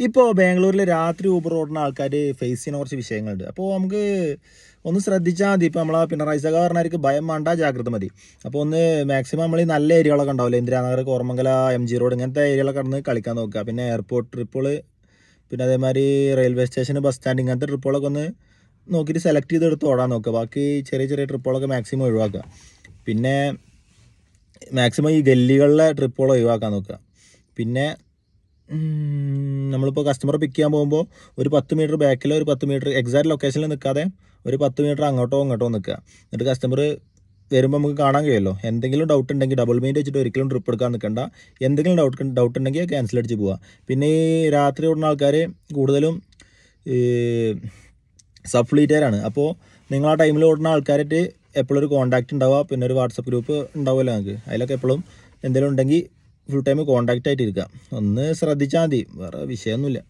ഇപ്പോൾ ബാംഗ്ലൂരിൽ രാത്രി ഊബർ ഓടുന്ന ആൾക്കാർ ഫേസ് ചെയ്യുന്ന കുറച്ച് വിഷയങ്ങളുണ്ട്. അപ്പോൾ നമുക്ക് ഒന്ന് ശ്രദ്ധിച്ചാൽ മതി. ഇപ്പോൾ നമ്മളെ പിണറായി സഖ പറഞ്ഞവർക്ക് ഭയം വേണ്ട, ജാഗ്രത മതി. അപ്പോൾ ഒന്ന് മാക്സിമം നമ്മൾ ഈ നല്ല ഏരിയകളൊക്കെ ഉണ്ടാവില്ല, ഇന്ദിരാനഗർ, കോർമംഗല, MG റോഡ്, ഇങ്ങനത്തെ ഏരിയകളൊക്കെ കടന്ന് കളിക്കാൻ നോക്കുക. പിന്നെ എയർപോർട്ട് ട്രിപ്പുകൾ, പിന്നെ അതേമാതിരി റെയിൽവേ സ്റ്റേഷൻ, ബസ് സ്റ്റാൻഡ്, ഇങ്ങനത്തെ ട്രിപ്പുകളൊക്കെ ഒന്ന് നോക്കിയിട്ട് സെലക്ട് ചെയ്തെടുത്ത് ഓടാൻ നോക്കുക. ബാക്കി ചെറിയ ചെറിയ ട്രിപ്പുകളൊക്കെ മാക്സിമം ഒഴിവാക്കുക. പിന്നെ മാക്സിമം ഈ ഗല്ലികളിലെ ട്രിപ്പുകൾ ഒഴിവാക്കാൻ നോക്കുക. പിന്നെ നമ്മളിപ്പോൾ കസ്റ്റമറെ പിക്ക് ചെയ്യാൻ പോകുമ്പോൾ ഒരു 10 മീറ്റർ ബാക്കിലോ ഒരു 10 മീറ്റർ എക്സാക്ട് ലൊക്കേഷനിൽ നിൽക്കാതെ ഒരു 10 മീറ്റർ അങ്ങോട്ടോ ഇങ്ങോട്ടോ നിൽക്കുക. എന്നിട്ട് കസ്റ്റമർ വരുമ്പോൾ നമുക്ക് കാണാൻ കഴിയുമല്ലോ. എന്തെങ്കിലും ഡൗട്ട് ഉണ്ടെങ്കിൽ ഡബിൾ മൈൻഡ് വെച്ചിട്ട് ഒരിക്കലും ട്രിപ്പ് എടുക്കാൻ നിൽക്കണ്ട. എന്തെങ്കിലും ഡൗട്ട് ഉണ്ടെങ്കിൽ ക്യാൻസൽ അടിച്ച് പോവുക. പിന്നെ ഈ രാത്രി ഓടുന്ന ആൾക്കാർ കൂടുതലും സബ് ഫ്ലീറ്റുകാരാണ്. അപ്പോൾ നിങ്ങൾ ആ ടൈമിൽ ഓടുന്ന ആൾക്കാരായിട്ട് എപ്പോഴും ഒരു കോൺടാക്റ്റ് ഉണ്ടാവുക. പിന്നെ ഒരു വാട്സപ്പ് ഗ്രൂപ്പ് ഉണ്ടാവുമല്ലോ നിങ്ങൾക്ക്, അതിലൊക്കെ എപ്പോഴും എന്തെങ്കിലും ഉണ്ടെങ്കിൽ ഫുൾ ടൈം കോൺടാക്റ്റ് ആയിട്ട് ഇരിക്കുക. ഒന്ന് ശ്രദ്ധിച്ചാൽ മതി, വേറെ വിഷയമൊന്നുമില്ല.